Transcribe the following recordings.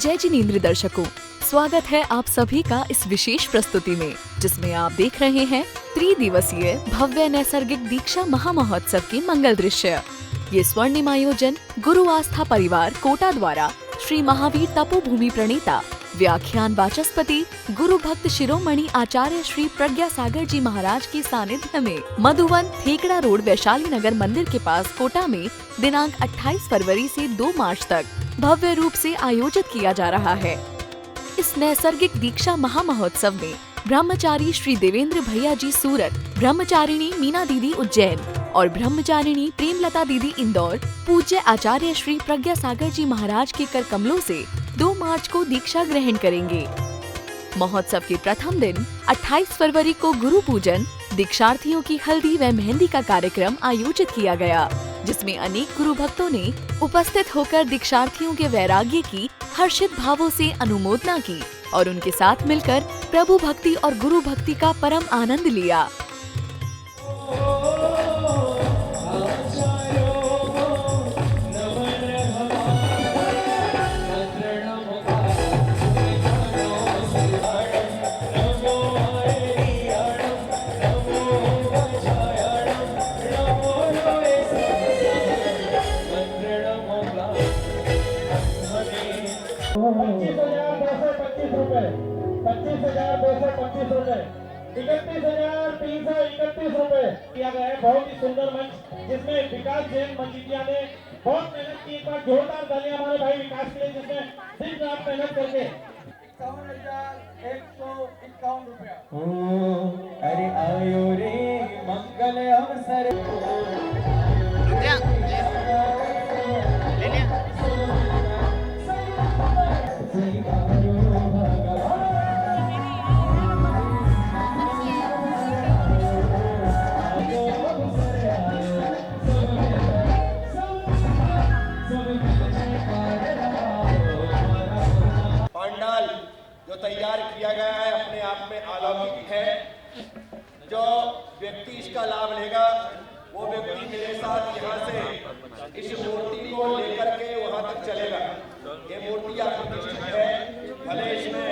जय जिनेंद्र दर्शकों, स्वागत है आप सभी का इस विशेष प्रस्तुति में, जिसमें आप देख रहे हैं त्रिदिवसीय भव्य नैसर्गिक दीक्षा महामहोत्सव के मंगल दृश्य। ये स्वर्णिम आयोजन गुरु आस्था परिवार कोटा द्वारा श्री महावीर तपोभूमि प्रणेता व्याख्यान वाचस्पति गुरु भक्त शिरोमणि आचार्य श्री प्रज्ञा सागर जी महाराज की सानिध्य में मधुवन थेकड़ा रोड वैशाली नगर मंदिर के पास कोटा में दिनांक 28 फरवरी से 2 मार्च तक भव्य रूप से आयोजित किया जा रहा है। इस नैसर्गिक दीक्षा महामहोत्सव में ब्रह्मचारी श्री देवेंद्र भैया जी सूरत, ब्रह्मचारिणी मीना दीदी उज्जैन और ब्रह्मचारिणी प्रेमलता दीदी इंदौर पूज्य आचार्य श्री प्रज्ञा सागर जी महाराज के कर कमलों से 2 मार्च को दीक्षा ग्रहण करेंगे। महोत्सव के प्रथम दिन 28 फरवरी को गुरु पूजन, दीक्षार्थियों की हल्दी व मेहंदी का कार्यक्रम आयोजित किया गया, जिसमें अनेक गुरु भक्तों ने उपस्थित होकर दीक्षार्थियों के वैराग्य की हर्षित भावों से अनुमोदना की और उनके साथ मिलकर प्रभु भक्ति और गुरु भक्ति का परम आनंद लिया। ₹25,225 किया गया है। बहुत ही सुंदर मंच, जिसमें विकास जैन मंजितिया ने बहुत मेहनत की। एक बार जोरदार तालियां हमारे भाई विकास के लिए, जिसने दिन रात मेहनत करके ₹51,151। अरे आयो रे मंगल अवसर जो तैयार किया गया है अपने आप में अलौकिक है। जो व्यक्ति इसका लाभ लेगा वो व्यक्ति मेरे साथ यहाँ से इस मूर्ति को लेकर के वहाँ तक चलेगा। ये मूर्तियाँ प्रतिष्ठित है, भले इसमें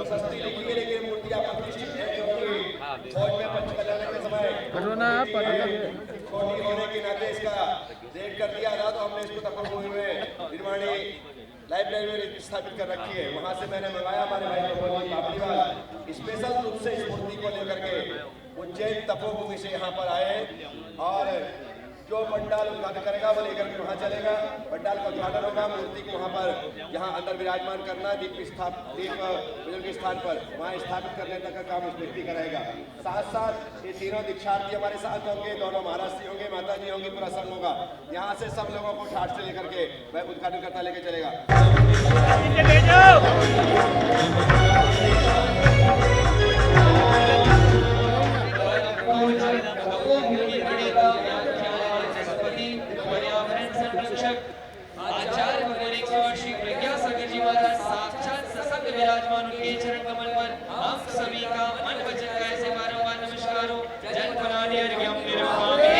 सस्ती लिखी है लेकिन मूर्तियाँ प्रतिष्ठित है, क्योंकि फौज में पंचकल्याण के समय छोटी होने के नाते इसका रेट कर दिया था, तो हमने इसको तपोभूमि में निर्माणी लाइब्रेरी में स्थापित कर रखी है। वहाँ से मैंने मंगाया, हमारे भाई स्पेशल रूप से इस मूर्ति को लेकर के उज्जैन तपोभूमि से यहाँ पर आए और जो पंडाल उद्घाटन करेगा वो लेकर के वहाँ चलेगा। पंडाल का उद्घाटन होगा, मूर्ति को वहाँ पर यहाँ अंदर विराजमान करना, दीप बुजुर्ग स्थान पर वहाँ स्थापित करने तक का काम उस व्यक्ति करेगा। साथ साथ ये तीनों दीक्षार्थी हमारे साथ होंगे, दोनों महाराज जी होंगे, माता जी होंगी, पूरा संघ होगा। यहाँ से सब लोगों को ठाट से लेकर के वह उद्घाटन करता लेके चलेगा। आचार्य श्री प्रज्ञा सागर जी महाराज साक्षात सशक्त विराजमान उनके चरण कमल पर हम सभी का मन वचन का ऐसे बारंबार नमस्कार हो। जन फलाने अर्घ्यम निर्मामि।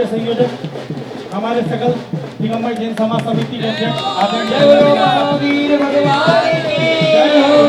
आदरणीय संयोजक हमारे सकल दिगंबर जैन समाज समिति के अध्यक्ष आदरणीय जय बोलो महावीर भगवान की जय हो।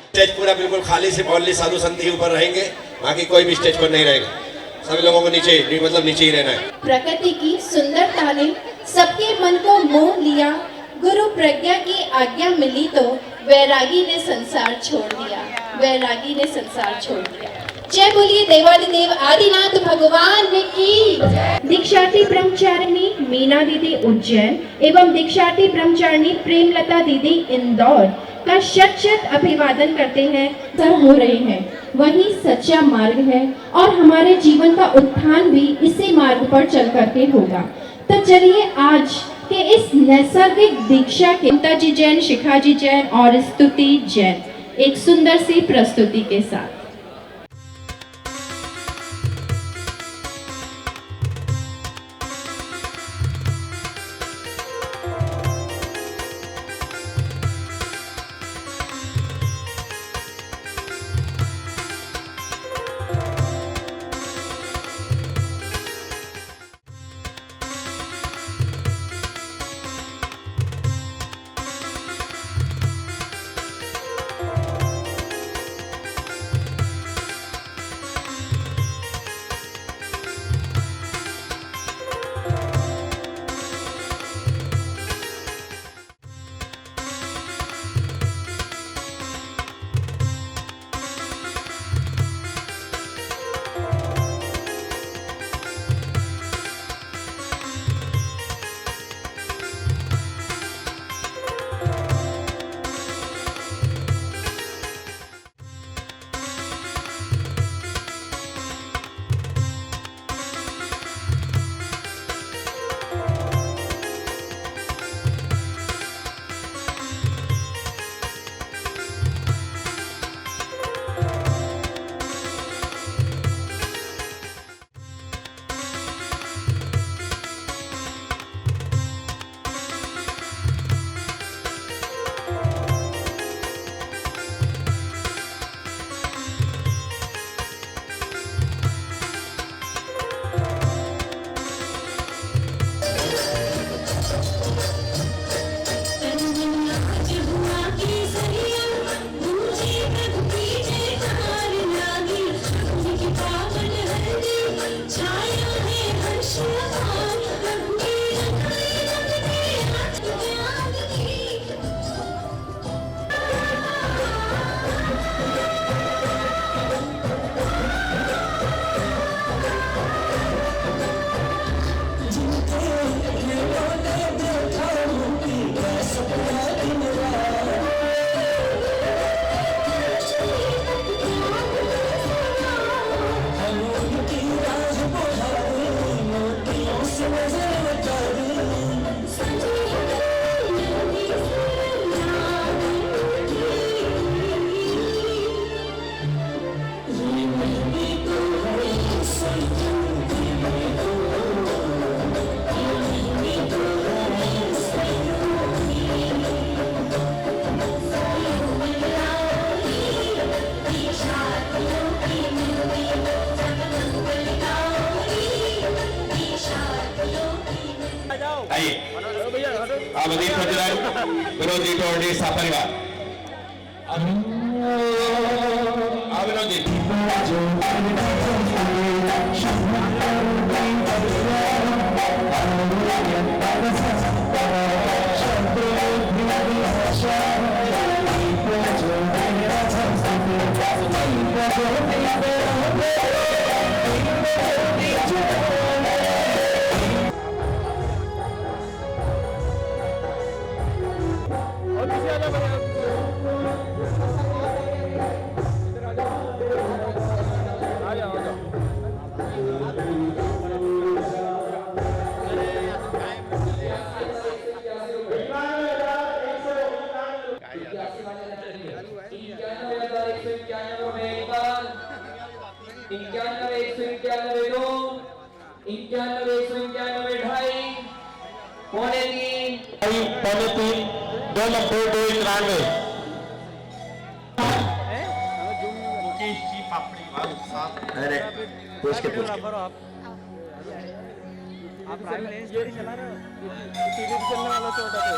स्टेज पूरा बिल्कुल खाली, सिर्फ ओनली साधु संत ही ऊपर रहेंगे, बाकी कोई भी स्टेज पर नहीं रहेगा। सभी लोगों को नीचे ही रहना है। प्रकृति की सुंदरता ने सबके मन को मोह लिया। गुरु प्रज्ञा की आज्ञा मिली तो वैरागी ने संसार छोड़ दिया, वैरागी ने संसार छोड़ दिया। जय बोलिए देवादिदेव आदिनाथ भगवान की। दीक्षार्थी ब्रह्मचारिणी मीना दीदी उज्जैन एवं दीक्षार्थी ब्रह्मचारिणी प्रेमलता दीदी इंदौर का शत शत अभिवादन करते हैं। सर हो रहे हैं वही सच्चा मार्ग है और हमारे जीवन का उत्थान भी इसी मार्ग पर चल करके होगा। तो चलिए आज के इस नैसर्गिक दीक्षा के ममता जी जैन, शिखा जी जैन और स्तुति जैन एक सुंदर सी प्रस्तुति के साथ। अवधि विरोधी टोरडी सपरिवार अविरोधी अरे पूछ के आप प्राइवेट चला रहे हो, टीवी पे चलने वाला से होता है।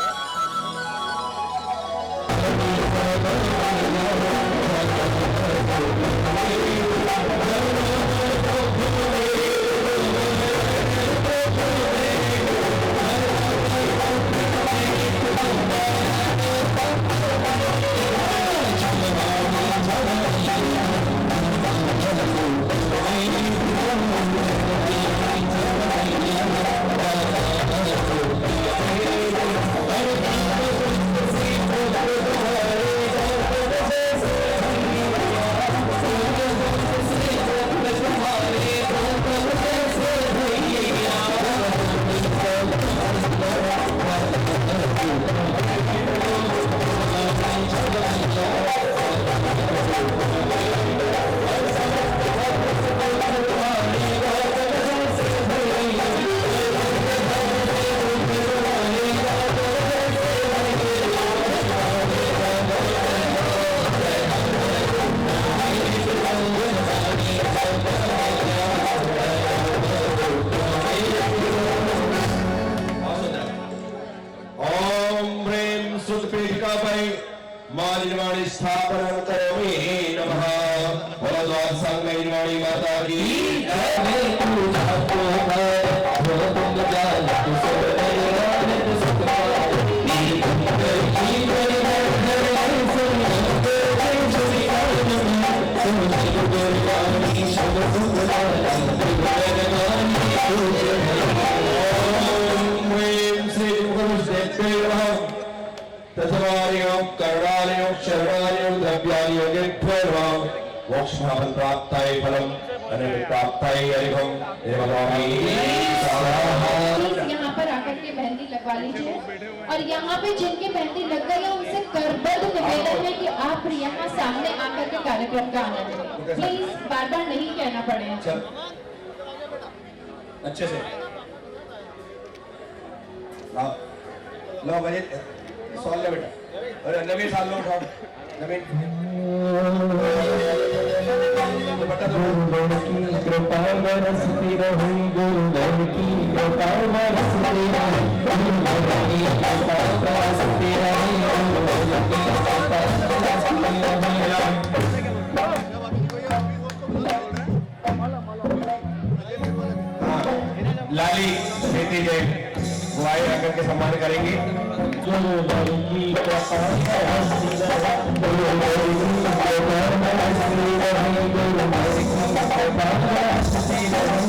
निर्वाणी माता की जय। तू जाको है वो तुम जान तू सब निर्वाण तू सुख पाए नी तुम की मेरी निर्वाणी तुम निर्वाणी सब सुख पाए निर्वाणी ओम ह्रीं श्री गुरुदेव तत्वार्यों करुणार्यों शरणार्यों द्रव्यार्यों गिट्ठर्वां मोक्षमापन प्राप्ताय फलम अनंत प्राप्ताय अरिहं देवगामी स्वाहा। यहाँ पर आकर के मेहंदी लगवा लीजिए और यहाँ पे जिनके मेहंदी लग गई है उनसे करबद्ध निवेदन है कि आप यहाँ सामने आकर के कार्यक्रम का आनंद लें। प्लीज बार बार नहीं कहना पड़े। चल अच्छे से लाओ लो बजे सॉल ले बेटा। अरे नवीन साल लो उठाओ नवीन दुपट्टा दो की कृपा बरसती रही गुरुदेव की कृपा बरसती रही गुरुदेव की कृपा बरसती रही गुरुदेव की कृपा बरसती रही। लाली बेटी जय बुआई आकर के सम्मान करेंगी। गुरुदेव की कृपा बरसती रही गुरुदेव की कृपा बरसती रही गुरुदेव की कृपा बरसती रही।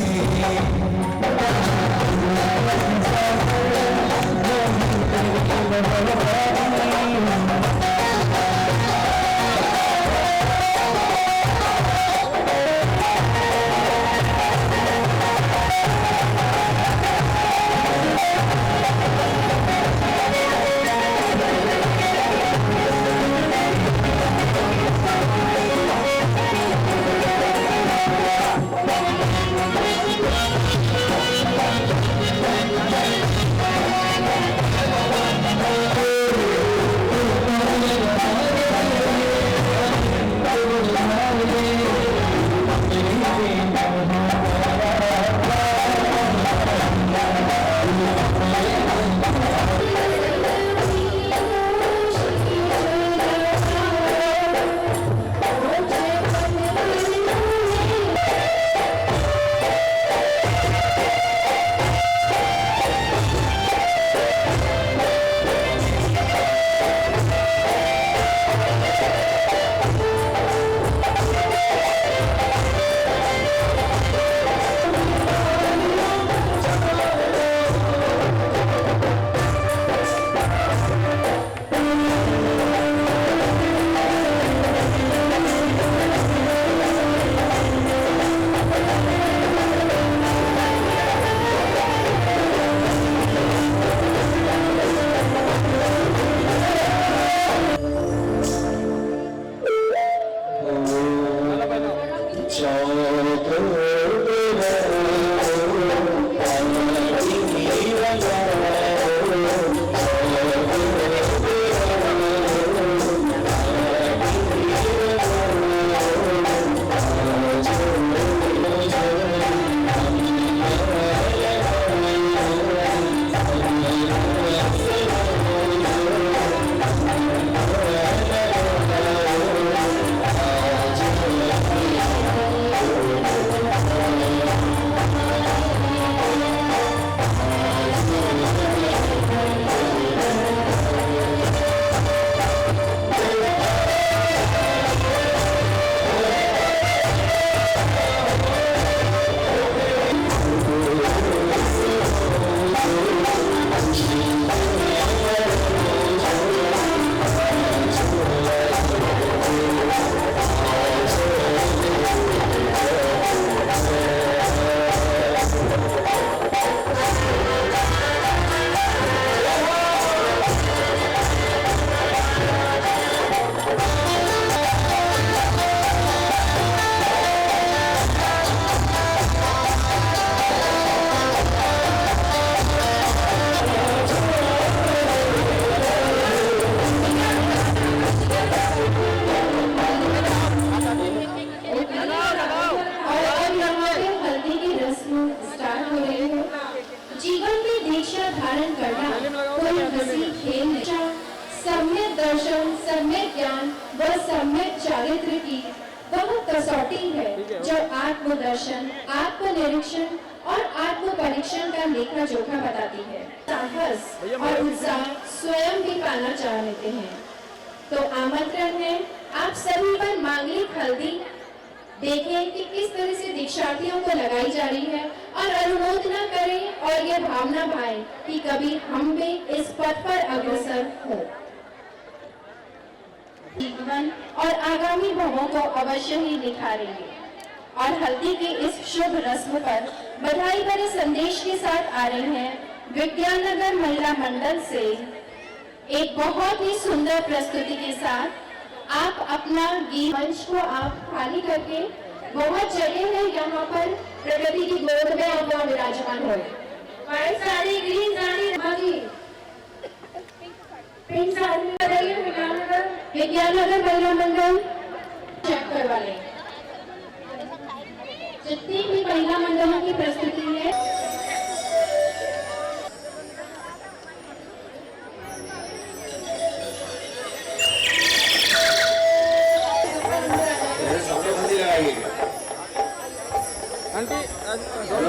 कसौटी है जो आत्मदर्शन, आत्मनिरीक्षण और आत्म परीक्षण का लेखा जोखा बताती है। साहस और उत्साह स्वयं भी पाना चाह लेते हैं। तो आमंत्रण है आप सभी पर मांगलिक हल्दी देखें कि किस तरह से दीक्षार्थियों को लगाई जा रही है और अनुमोदना करें और ये भावना भाएं कि कभी हम भी इस पथ पर अग्रसर हो। जीवन और आगामी भवों को अवश्य ही निखारेंगे। और हल्दी की इस शुभ रस्म पर बधाई भरे संदेश के साथ आ रहे हैं विज्ञाननगर महिला मंडल से एक बहुत ही सुंदर प्रस्तुति के साथ। आप अपना गीत मंच को आप खाली करके, बहुत जगह है यहाँ पर प्रगति की गोद में और वह विराजमान हो। White sari, green sari, pink sari में बताइए विज्ञाननगर महिला मंडल चेक करवा लें। जितनी भी महिला मंडलों की प्रस्तुति है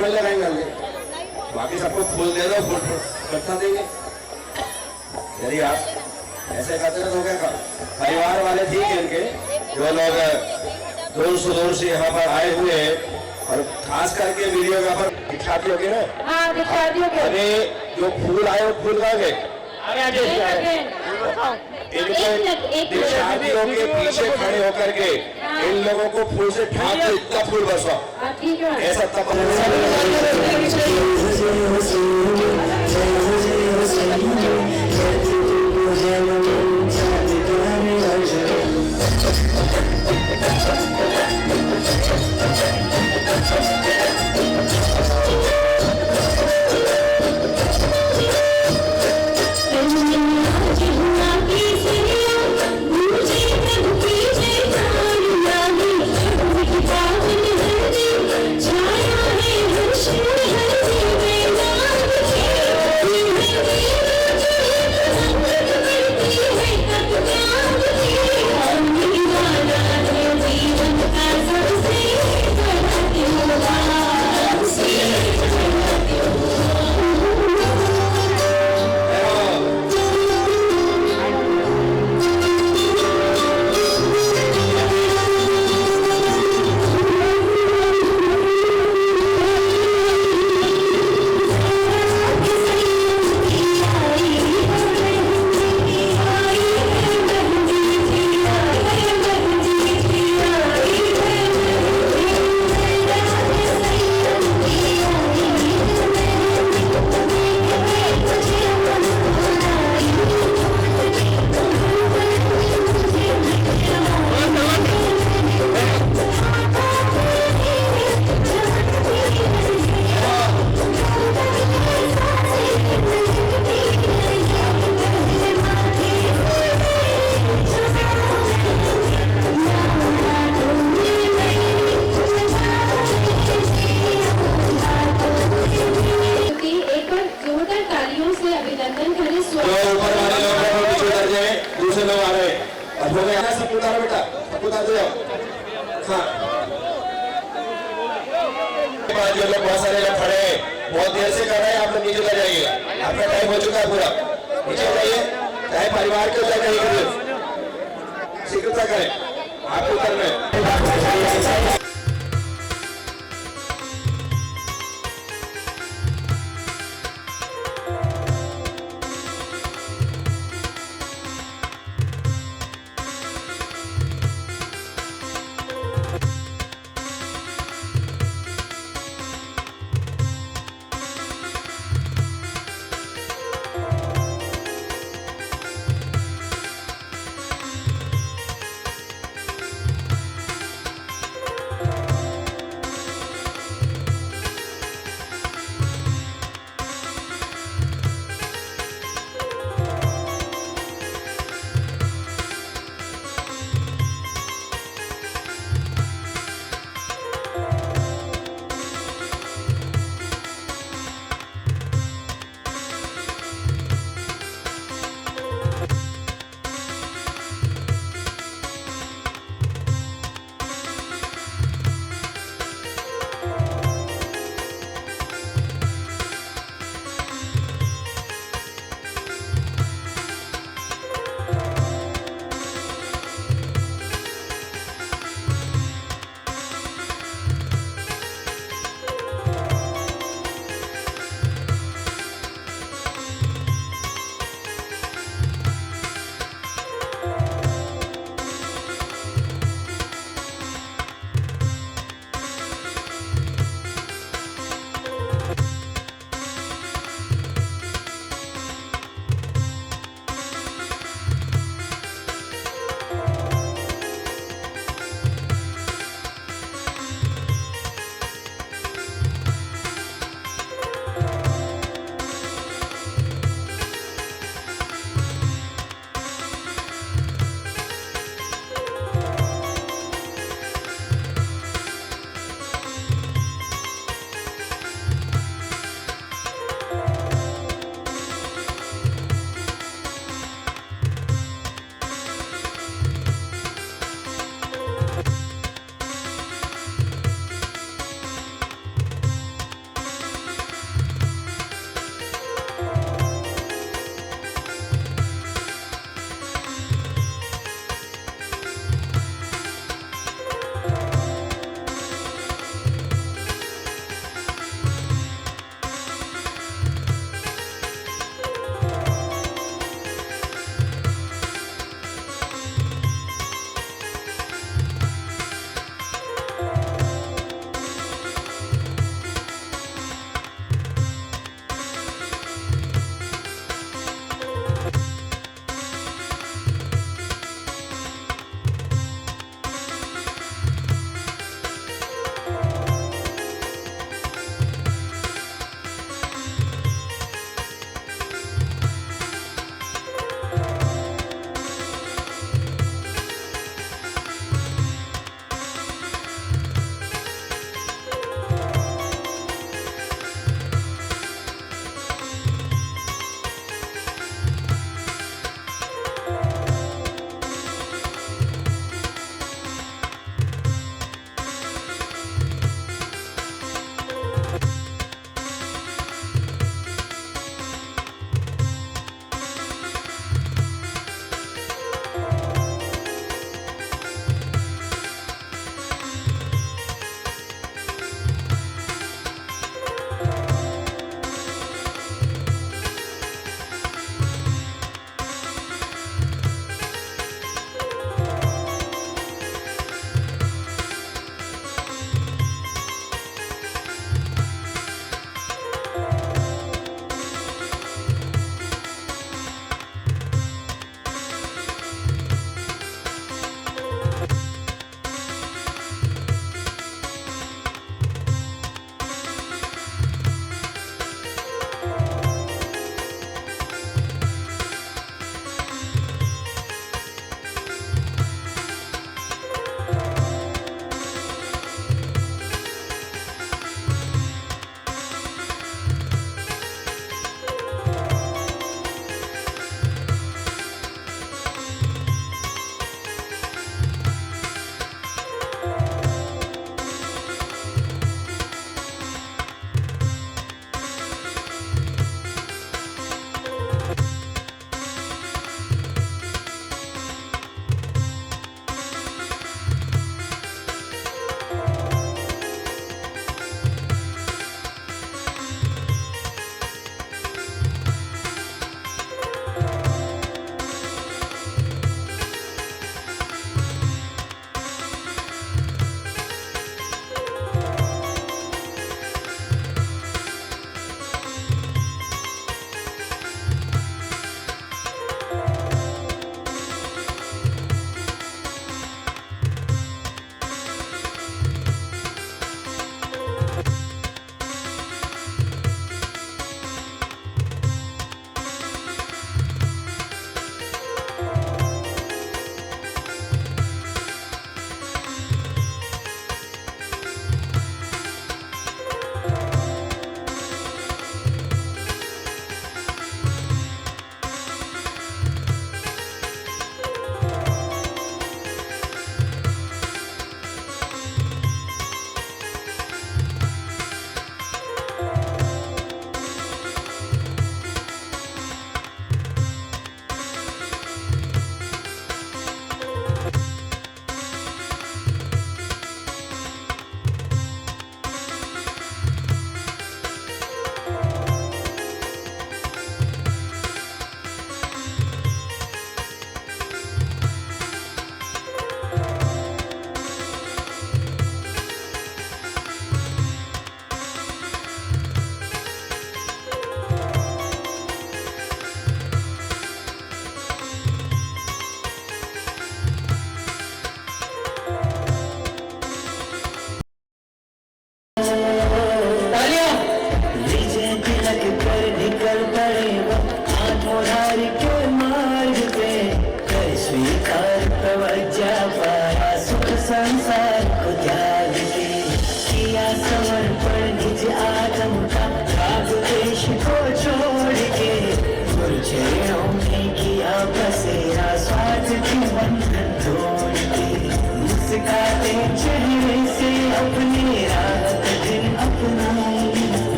लगाएंगे, बाकी सबको फूल दे दो, फूल इकट्ठा देंगे। यदि आप ऐसे करते तो क्या परिवार वाले ठीक है इनके, जो लोग दूर सुदूर से यहाँ पर आए हुए हैं और खास करके वीडियो यहाँ पर दीक्षार्थियों के ना, अरे जो फूल आए वो फूल कहाँ गए? दीक्षार्थियों के पीछे खड़े होकर के इन लोगों को फूल से ठाक के इतना फूल बरसाओ, ऐसा तब जो लोग बहुत सारे लोग खड़े हैं, बहुत देर से कर रहे हैं, आप लोग नीचे उतर जाइएगा, आपका टाइम हो चुका है पूरा, नीचे जाइए, चाहे परिवार के उतर नहीं करिए, शीघ्रता करें, आपको उतरना है।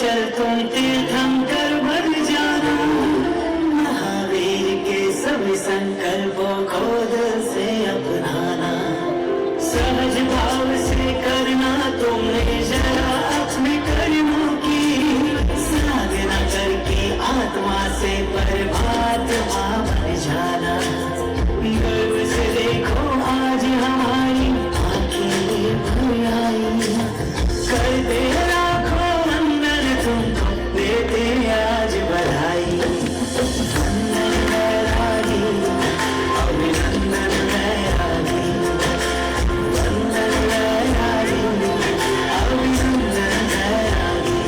चल तुम तीर्थंकर बन जाना, महावीर के सभी संकल्पों को दिल से अपनाना, सहज भाव से करना तुमने जरा अपने कर्मों की साधना करके आत्मा से परमात्मा बन जाना। गर्व से देखो आज हमारी आंखें भर आई, करते लाखों वंदन तुमको देते आज बधाई। वंदन वैरागी अभिनंदन वैरागी, वंदन वैरागी अभिनंदन वैरागी।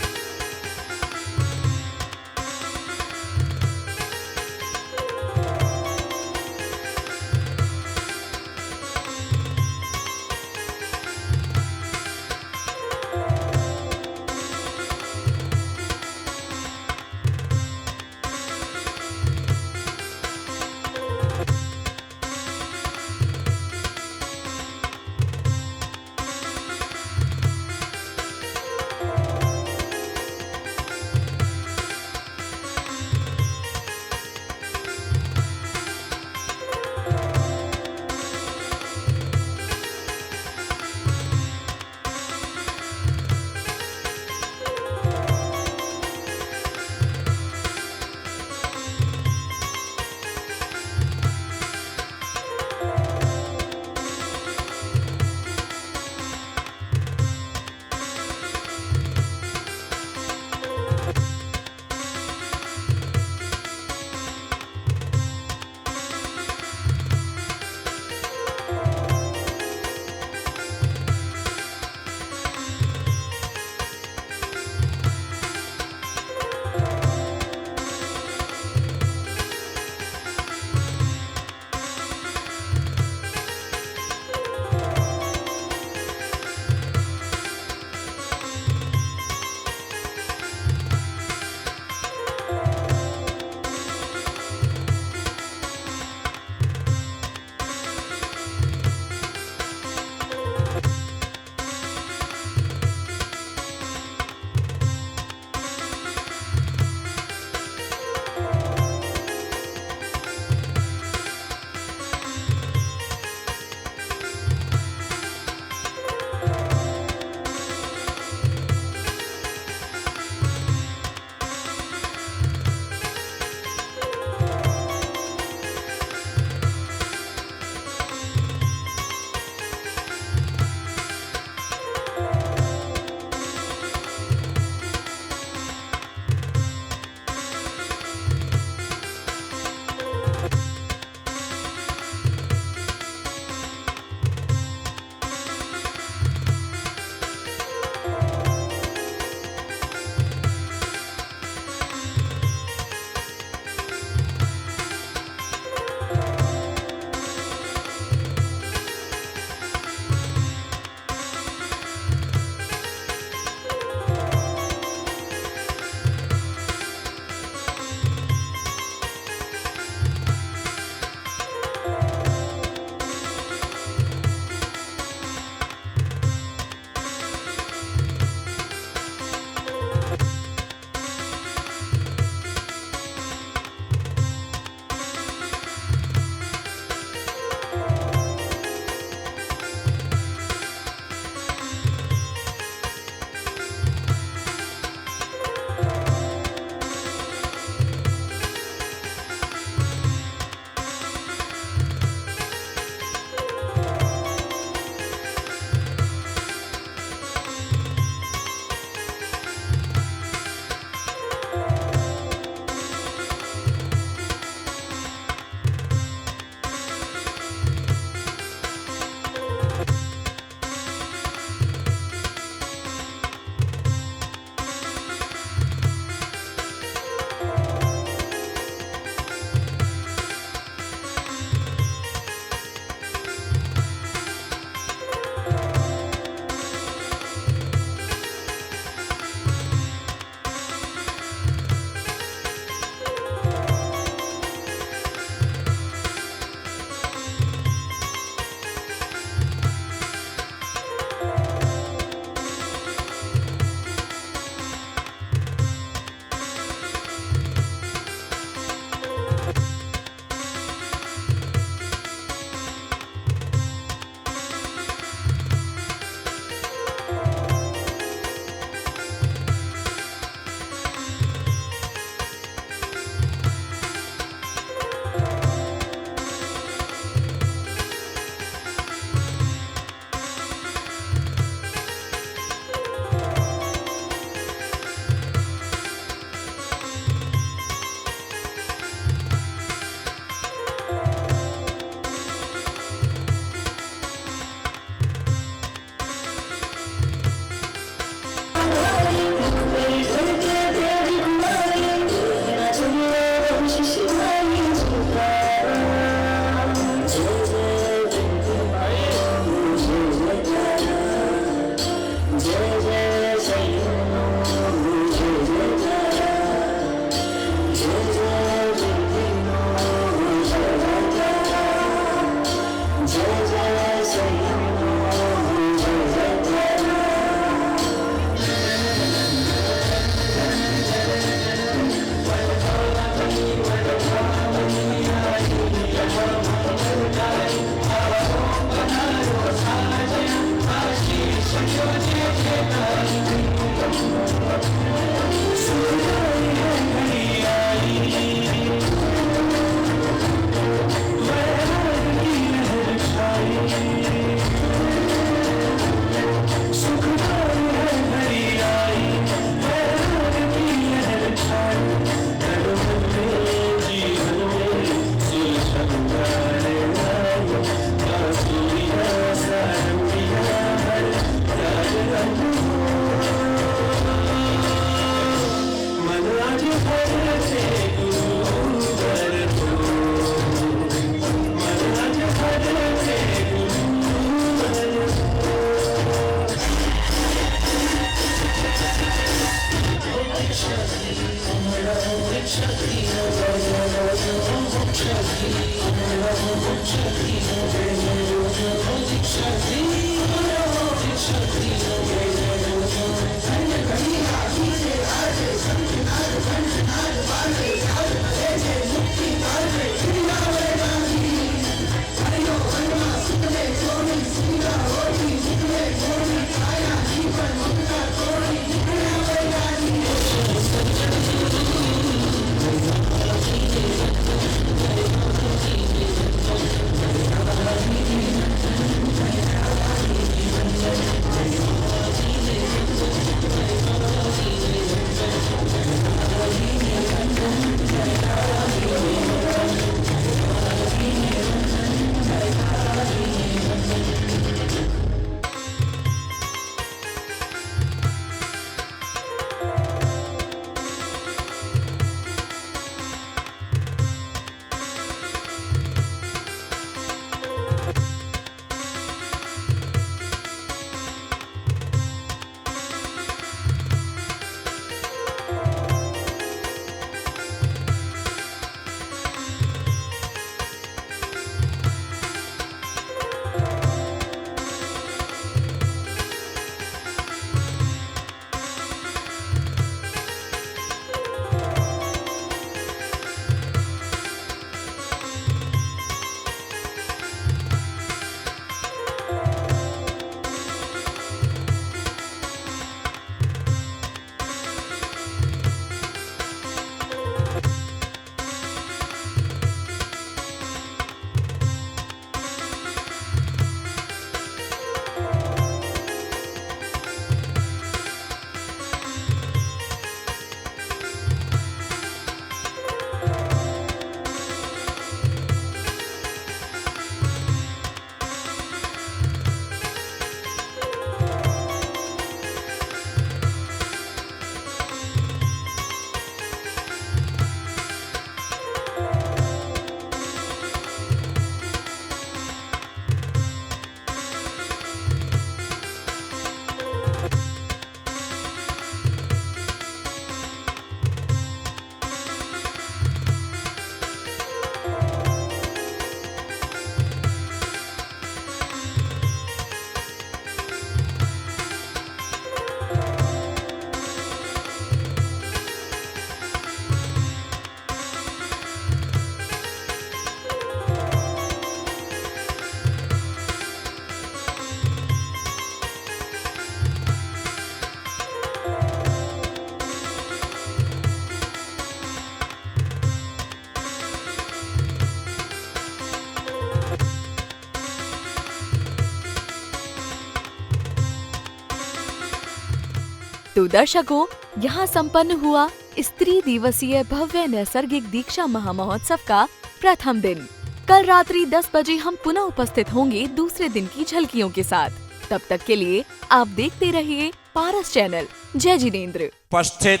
तो दर्शकों, यहाँ संपन्न हुआ इस 3 दिवसीय भव्य नैसर्गिक दीक्षा महामहोत्सव का प्रथम दिन। कल रात्रि 10 बजे हम पुनः उपस्थित होंगे दूसरे दिन की झलकियों के साथ। तब तक के लिए आप देखते रहिए पारस चैनल। जय जिनेंद्र। उपस्थित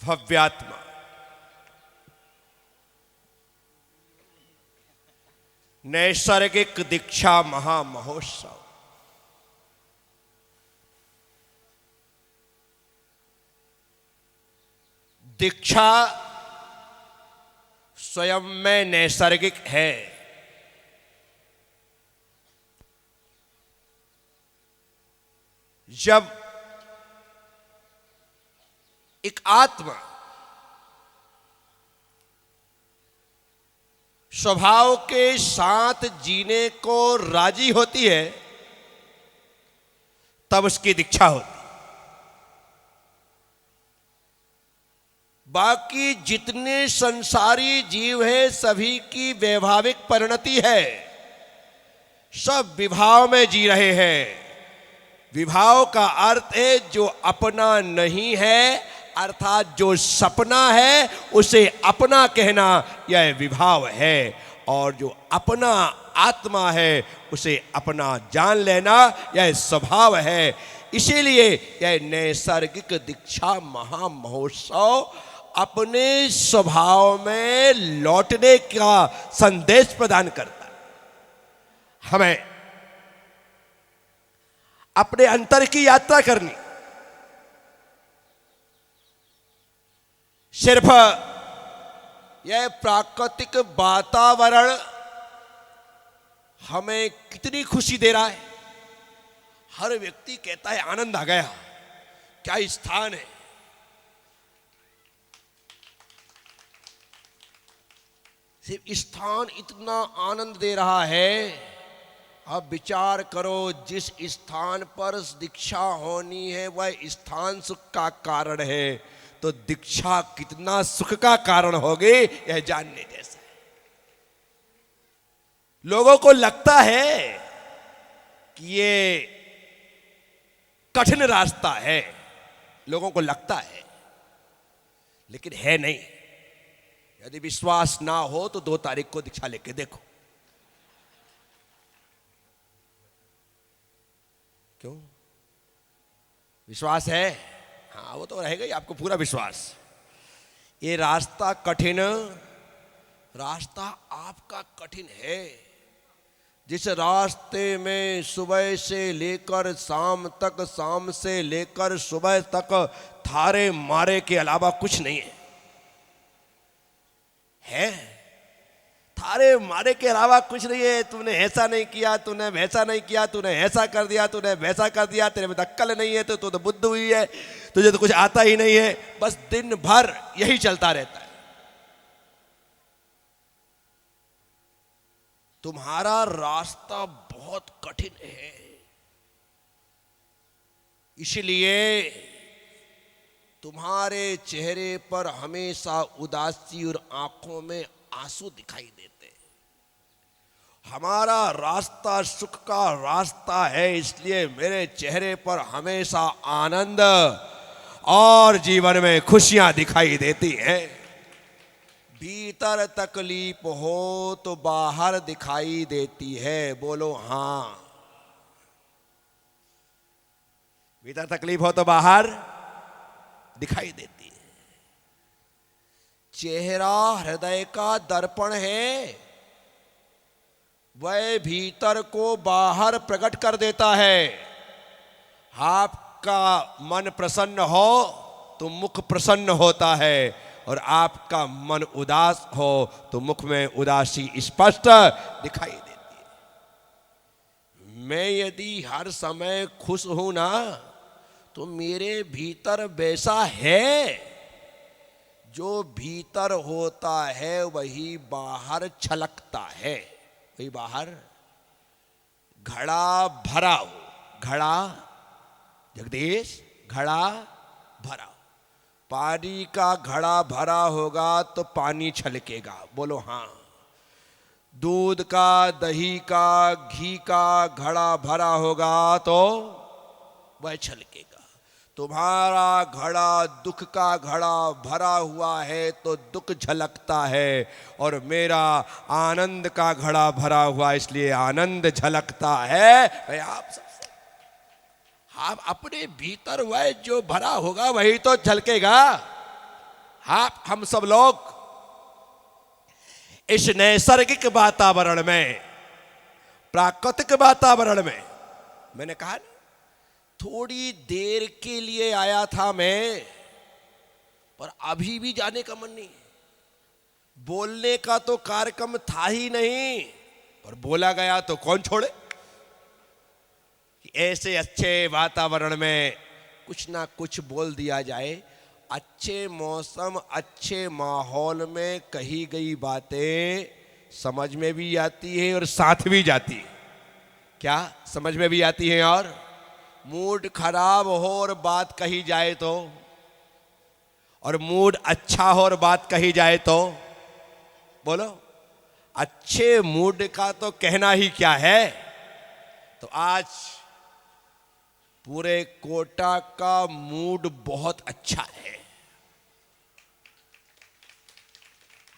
भव्यात्मा नैसर्गिक दीक्षा महामहोत्सव दीक्षा स्वयं में नैसर्गिक है। जब एक आत्मा स्वभाव के साथ जीने को राजी होती है तब उसकी दीक्षा होती है। बाकी जितने संसारी जीव हैं सभी की वैभाविक परिणति है, सब विभाव में जी रहे हैं। विभाव का अर्थ है जो अपना नहीं है, अर्थात जो सपना है उसे अपना कहना, यह विभाव है। और जो अपना आत्मा है उसे अपना जान लेना, यह स्वभाव है। इसीलिए यह नैसर्गिक दीक्षा महामहोत्सव अपने स्वभाव में लौटने का संदेश प्रदान करता है। हमें अपने अंतर की यात्रा करनी, सिर्फ यह प्राकृतिक वातावरण हमें कितनी खुशी दे रहा है। हर व्यक्ति कहता है आनंद आ गया, क्या स्थान है। सिर्फ स्थान इतना आनंद दे रहा है। अब विचार करो, जिस स्थान पर दीक्षा होनी है वह स्थान सुख का कारण है, तो दीक्षा कितना सुख का कारण होगी यह जानने जैसा है। लोगों को लगता है कि ये कठिन रास्ता है, लोगों को लगता है, लेकिन है नहीं। यदि विश्वास ना हो तो 2 तारीख को दीक्षा लेके देखो। क्यों? विश्वास है? हाँ, वो तो रहेगा ही, आपको पूरा विश्वास। ये रास्ता कठिन, रास्ता आपका कठिन है। जिस रास्ते में सुबह से लेकर शाम तक, शाम से लेकर सुबह तक थारे मारे के अलावा कुछ नहीं है। थारे मारे के अलावा कुछ नहीं है। तूने ऐसा नहीं किया, तूने वैसा नहीं किया, तूने ऐसा कर दिया, तूने वैसा कर दिया, तेरे में अक्ल नहीं है, तो तू तो बुद्ध हुई है, तुझे तो कुछ आता ही नहीं है। बस दिन भर यही चलता रहता है। तुम्हारा रास्ता बहुत कठिन है, इसलिए तुम्हारे चेहरे पर हमेशा उदासी और आंखों में आंसू दिखाई देते हैं। हमारा रास्ता सुख का रास्ता है, इसलिए मेरे चेहरे पर हमेशा आनंद और जीवन में खुशियां दिखाई देती हैं। भीतर तकलीफ हो तो बाहर दिखाई देती है। बोलो हाँ। भीतर तकलीफ हो तो बाहर दिखाई देती है। चेहरा हृदय का दर्पण है, वह भीतर को बाहर प्रकट कर देता है। आपका मन प्रसन्न हो तो मुख प्रसन्न होता है, और आपका मन उदास हो तो मुख में उदासी स्पष्ट दिखाई देती है। मैं यदि हर समय खुश हूं ना, तो मेरे भीतर वैसा है। जो भीतर होता है वही बाहर छलकता है। वही बाहर घड़ा भरा हो। घड़ा, जगदीश, घड़ा भरा हो। पानी का घड़ा भरा होगा तो पानी छलकेगा। बोलो हाँ। दूध का, दही का, घी का घड़ा भरा होगा तो वह छलकेगा। तुम्हारा घड़ा दुख का घड़ा भरा हुआ है तो दुख झलकता है, और मेरा आनंद का घड़ा भरा हुआ इसलिए आनंद झलकता है। भाई आप सब आप अपने भीतर वह जो भरा होगा वही तो झलकेगा। आप हम सब लोग इस नैसर्गिक वातावरण में, प्राकृतिक वातावरण में, मैंने कहा ना, थोड़ी देर के लिए आया था मैं, पर अभी भी जाने का मन नहीं। बोलने का तो कार्यक्रम था ही नहीं, पर बोला गया तो कौन छोड़े। ऐसे अच्छे वातावरण में कुछ ना कुछ बोल दिया जाए। अच्छे मौसम, अच्छे माहौल में कही गई बातें समझ में भी आती है और साथ भी जाती है। क्या समझ में भी आती है? और मूड खराब हो और बात कही जाए तो, और मूड अच्छा हो और बात कही जाए तो, बोलो अच्छे मूड का तो कहना ही क्या है। तो आज पूरे कोटा का मूड बहुत अच्छा है।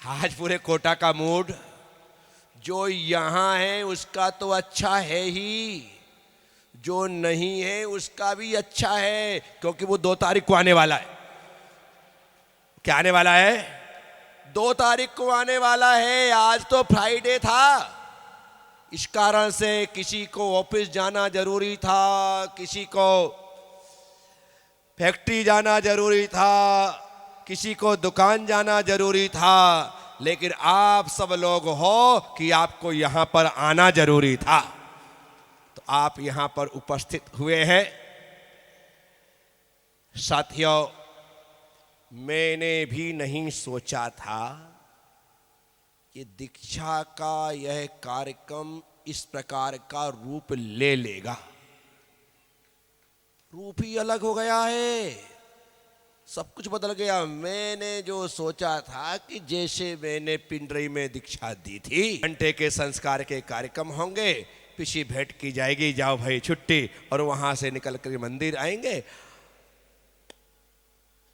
आज पूरे कोटा का मूड जो यहां है उसका तो अच्छा है ही, जो नहीं है उसका भी अच्छा है, क्योंकि वो 2 तारीख को आने वाला है। क्या आने वाला है? 2 तारीख को आने वाला है। आज तो फ्राइडे था, इस कारण से किसी को ऑफिस जाना जरूरी था, किसी को फैक्ट्री जाना जरूरी था, किसी को दुकान जाना जरूरी था, लेकिन आप सब लोग हो कि आपको यहां पर आना जरूरी था, तो आप यहां पर उपस्थित हुए हैं। साथियों, मैंने भी नहीं सोचा था कि दीक्षा का यह कार्यक्रम इस प्रकार का रूप ले लेगा। रूप ही अलग हो गया है, सब कुछ बदल गया। मैंने जो सोचा था कि जैसे मैंने पिंडरी में दीक्षा दी थी, घंटे के संस्कार के कार्यक्रम होंगे, पीछे भेंट की जाएगी, जाओ भाई छुट्टी, और वहां से निकल कर मंदिर आएंगे,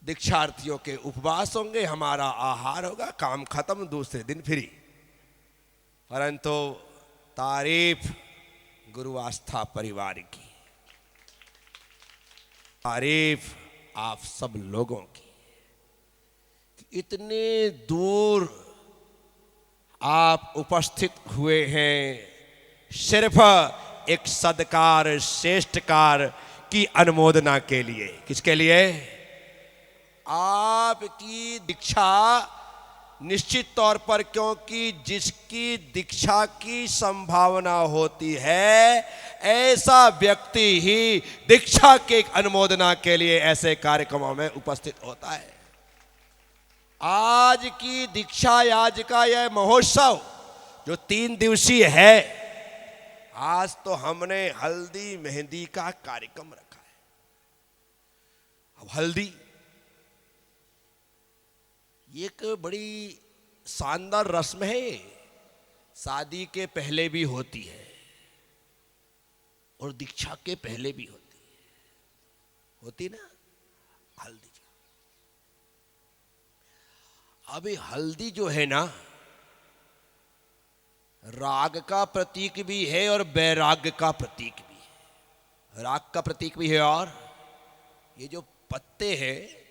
दीक्षार्थियों के उपवास होंगे, हमारा आहार होगा, काम खत्म, दूसरे दिन फ्री। परंतु तारीफ गुरु आस्था परिवार की, तारीफ आप सब लोगों की, इतने दूर आप उपस्थित हुए हैं सिर्फ एक सदकार, श्रेष्ठकार की अनुमोदना के लिए। किसके लिए? आपकी दीक्षा निश्चित तौर पर, क्योंकि जिसकी दीक्षा की संभावना होती है, ऐसा व्यक्ति ही दीक्षा के अनुमोदना के लिए ऐसे कार्यक्रमों में उपस्थित होता है। आज की दीक्षा, आज का यह महोत्सव जो 3 दिवसीय है, आज तो हमने हल्दी मेहंदी का कार्यक्रम रखा है। अब हल्दी एक बड़ी शानदार रस्म है, शादी के पहले भी होती है और दीक्षा के पहले भी होती ना हल्दी। अभी हल्दी जो है ना, राग का प्रतीक भी है और वैराग्य का प्रतीक भी है। राग का प्रतीक भी है, और ये जो पत्ते हैं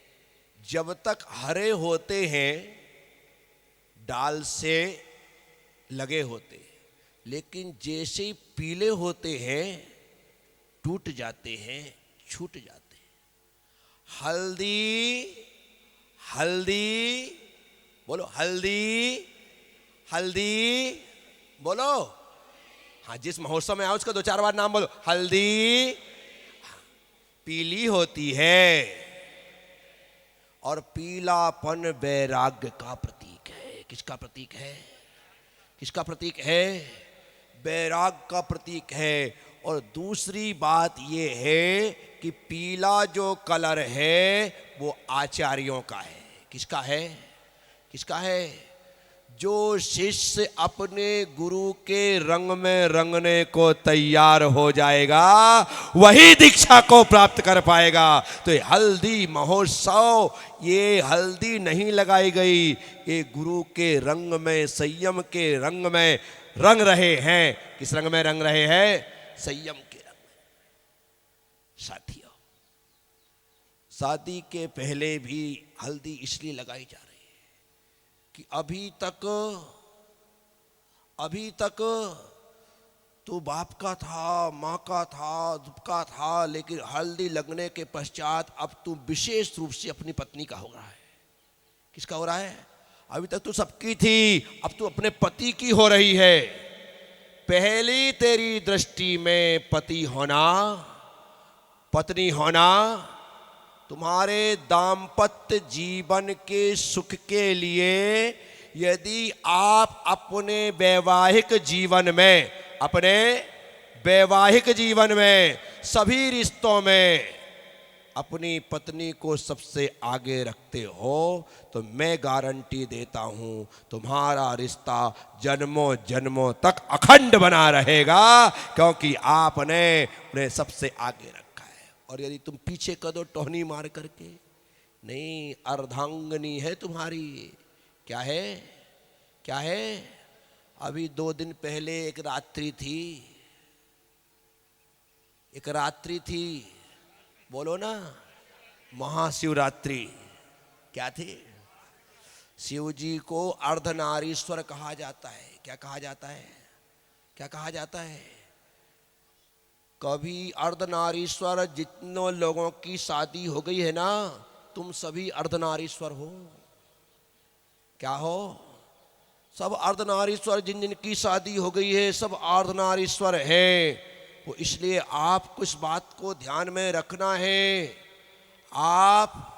जब तक हरे होते हैं डाल से लगे होते हैं, लेकिन जैसे ही पीले होते हैं टूट जाते हैं, छूट जाते हैं। हल्दी, हल्दी बोलो, हल्दी, हल्दी बोलो। हाँ, जिस महोत्सव में आओ उसका 2-4 बार नाम बोलो। हल्दी पीली होती है और पीलापन वैराग्य का प्रतीक है। किसका प्रतीक है? किसका प्रतीक है? वैराग्य का प्रतीक है। और दूसरी बात यह है कि पीला जो कलर है वो आचार्यों का है। किसका है? किसका है? जो शिष्य अपने गुरु के रंग में रंगने को तैयार हो जाएगा वही दीक्षा को प्राप्त कर पाएगा। तो ये हल्दी महोत्सव, ये हल्दी नहीं लगाई गई, ये गुरु के रंग में, संयम के रंग में रंग रहे हैं। किस रंग में रंग रहे हैं? संयम के रंग में। साथियों, शादी के पहले भी हल्दी इसलिए लगाई जा रही है कि अभी तक तो बाप का था, माँ का था, का था, लेकिन हल्दी लगने के पश्चात अब तू विशेष रूप से अपनी पत्नी का हो रहा है। किसका हो रहा है? अभी तक तू सबकी थी, अब तू अपने पति की हो रही है। पहली तेरी दृष्टि में पति होना, पत्नी होना तुम्हारे दाम्पत्य जीवन के सुख के लिए, यदि आप अपने वैवाहिक जीवन में सभी रिश्तों में अपनी पत्नी को सबसे आगे रखते हो, तो मैं गारंटी देता हूं तुम्हारा रिश्ता जन्मों जन्मों तक अखंड बना रहेगा, क्योंकि आपने उन्हें सबसे आगे रखा है। और यदि तुम पीछे कर दो टोहनी मार करके, नहीं, अर्धांगिनी है तुम्हारी। क्या है? क्या है? अभी 2 दिन पहले एक रात्रि थी, बोलो ना, महाशिवरात्रि। क्या थी? शिव जी को अर्धनारीश्वर कहा जाता है। क्या कहा जाता है? क्या कहा जाता है? कभी अर्धनारीश्वर जितनों लोगों की शादी हो गई है ना, तुम सभी अर्धनारीश्वर हो। क्या हो? सब अर्धनारीश्वर। जिन जिन की शादी हो गई है सब अर्धनारीश्वर है। वो इसलिए आपको इस बात को ध्यान में रखना है। आप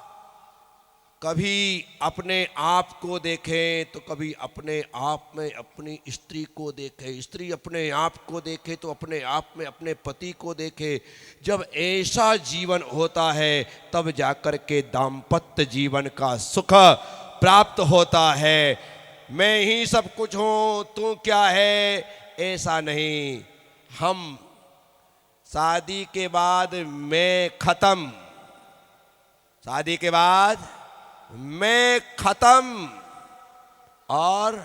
कभी अपने आप को देखें तो कभी अपने आप में अपनी स्त्री को देखें, स्त्री अपने आप को देखे तो अपने आप में अपने पति को देखे। जब ऐसा जीवन होता है तब जाकर के दाम्पत्य जीवन का सुख प्राप्त होता है। मैं ही सब कुछ हूँ, तू क्या है, ऐसा नहीं। हम शादी के बाद मैं खत्म, शादी के बाद मैं खत्म, और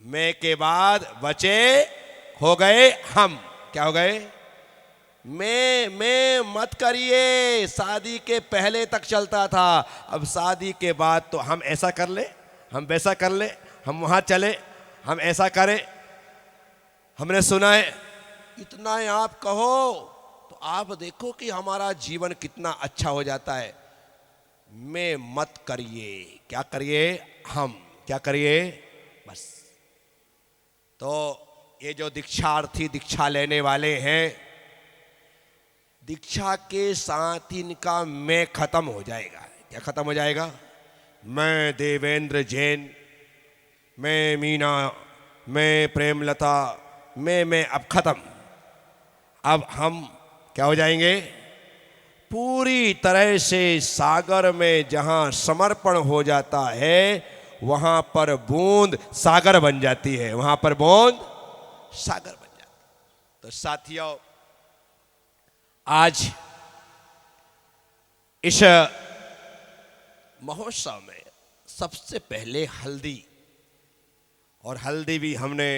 मैं के बाद बचे हो गए हम। क्या हो गए? मैं मत करिए। शादी के पहले तक चलता था, अब शादी के बाद तो हम ऐसा कर ले, हम वैसा कर ले, हम वहां चले, हम ऐसा करें। हमने सुना है इतना आप कहो तो आप देखो कि हमारा जीवन कितना अच्छा हो जाता है। मैं मत करिए। क्या करिए? हम क्या करिए? बस। तो ये जो दीक्षार्थी दीक्षा लेने वाले हैं, दीक्षा के साथ इनका मैं खत्म हो जाएगा। क्या खत्म हो जाएगा? मैं देवेंद्र जैन, मैं मीना, मैं प्रेमलता, मैं अब खत्म। अब हम क्या हो जाएंगे? पूरी तरह से सागर में जहां समर्पण हो जाता है वहां पर बूंद सागर बन जाती है, वहां पर बूंद सागर बन जाती है। तो साथियों, आज इस महोत्सव में सबसे पहले हल्दी, और हल्दी भी हमने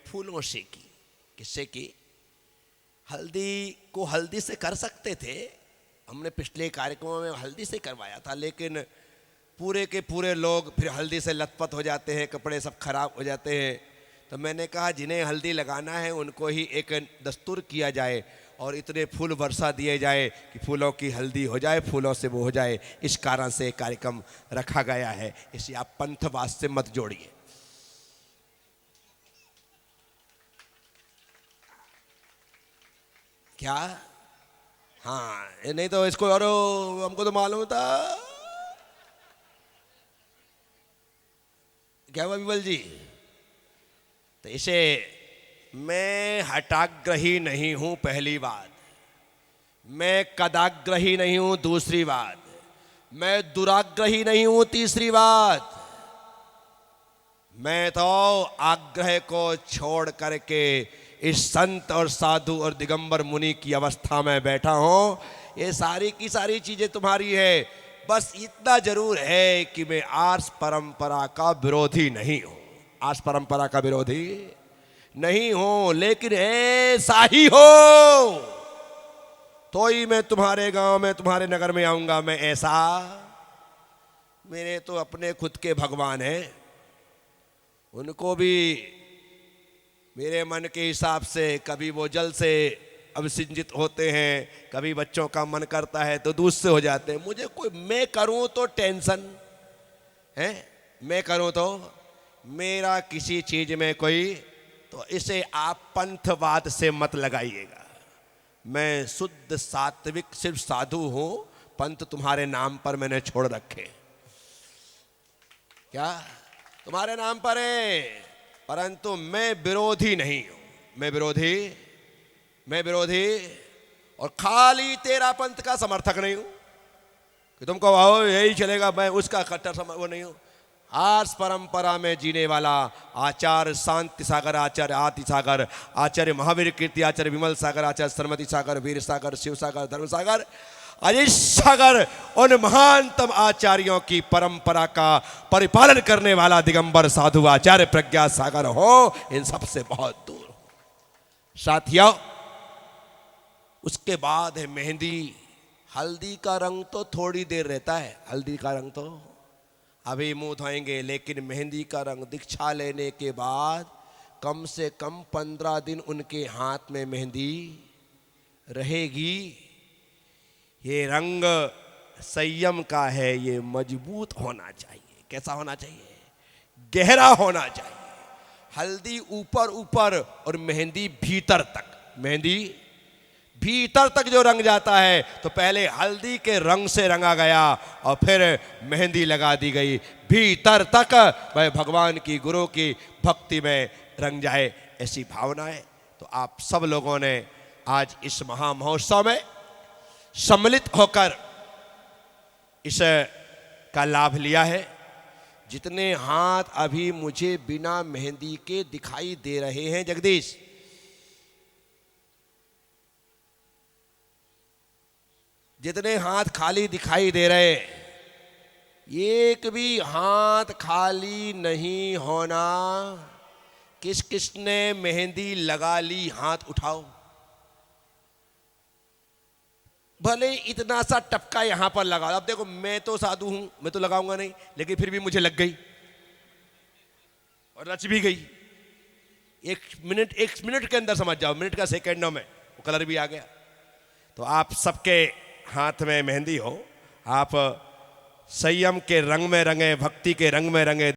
फूलों से की। किससे की? हल्दी को हल्दी से कर सकते थे, हमने पिछले कार्यक्रमों में हल्दी से करवाया था, लेकिन पूरे के पूरे लोग फिर हल्दी से लथपथ हो जाते हैं, कपड़े सब खराब हो जाते हैं। तो मैंने कहा जिन्हें हल्दी लगाना है उनको ही एक दस्तूर किया जाए और इतने फूल वर्षा दिए जाए कि फूलों की हल्दी हो जाए, फूलों से वो हो जाए। इस कारण से कार्यक्रम रखा गया है। इसे आप पंथवाद से मत जोड़िए। क्या? हाँ, नहीं तो इसको और हमको तो मालूम था। क्या हुआ विमल जी? तो इसे मैं हटाग्रही नहीं हूं, पहली बात। मैं कदाग्रही नहीं हूं, दूसरी बात। मैं दुराग्रही नहीं हूं, तीसरी बात। मैं तो आग्रह को छोड़ करके इस संत और साधु और दिगंबर मुनि की अवस्था में बैठा हूं। ये सारी की सारी चीजें तुम्हारी है। बस इतना जरूर है कि मैं आर्ष परंपरा का विरोधी नहीं हूं, आर्ष परंपरा का विरोधी नहीं हूं, लेकिन ऐसा ही हो तो ही मैं तुम्हारे गांव में, तुम्हारे नगर में आऊंगा। मैं ऐसा, मेरे तो अपने खुद के भगवान हैं, उनको भी मेरे मन के हिसाब से कभी वो जल से अभिसिंचित होते हैं, कभी बच्चों का मन करता है तो दूध से हो जाते हैं। मुझे कोई मैं करूं तो टेंशन है, मैं करूं तो मेरा किसी चीज में कोई, तो इसे आप पंथवाद से मत लगाइएगा। मैं शुद्ध सात्विक सिर्फ साधु हूं, पंथ तुम्हारे नाम पर मैंने छोड़ रखे। क्या? तुम्हारे नाम पर है, परंतु मैं विरोधी नहीं हूं। मैं विरोधी और खाली तेरा पंथ का समर्थक नहीं हूं कि तुमको आओ यही चलेगा, मैं उसका कट्टर वो नहीं हूं। आर्ष परंपरा में जीने वाला आचार्य शांति सागर, आचार्य आदि सागर, आचार्य महावीर कीर्ति, आचार्य विमल सागर, आचार्य सरमति सागर, वीर सागर, शिव सागर, धर्म सागर, अजीत सागर, उन महानतम आचार्यों की परंपरा का परिपालन करने वाला दिगंबर साधु आचार्य प्रज्ञा सागर हो, इन सबसे बहुत दूर हो। साथियों, उसके बाद है मेहंदी। हल्दी का रंग तो थोड़ी देर रहता है, हल्दी का रंग तो अभी मुंह धोएंगे, लेकिन मेहंदी का रंग दीक्षा लेने के बाद कम से कम 15 दिन उनके हाथ में मेहंदी रहेगी। ये रंग संयम का है, ये मजबूत होना चाहिए। कैसा होना चाहिए? गहरा होना चाहिए। हल्दी ऊपर ऊपर और मेहंदी भीतर तक। मेहंदी भीतर तक जो रंग जाता है तो पहले हल्दी के रंग से रंगा गया और फिर मेहंदी लगा दी गई भीतर तक, वह भगवान की गुरु की भक्ति में रंग जाए, ऐसी भावना है। तो आप सब लोगों ने आज इस महामहोत्सव में सम्मिलित होकर इस का लाभ लिया है। जितने हाथ अभी मुझे बिना मेहंदी के दिखाई दे रहे हैं, जगदीश, जितने हाथ खाली दिखाई दे रहे हैं, एक भी हाथ खाली नहीं होना। किस किस ने मेहंदी लगा ली, हाथ उठाओ। भले इतना सा टपका यहां पर लगा। अब देखो, मैं तो साधु हूं, मैं तो लगाऊंगा नहीं, लेकिन फिर भी मुझे लग गई और रच भी गई। एक मिनट के अंदर समझ जाओ, मिनट का सेकंडों में वो कलर भी आ गया। तो आप सबके हाथ में मेहंदी हो, आप संयम के रंग में रंगे, भक्ति के रंग में रंगे।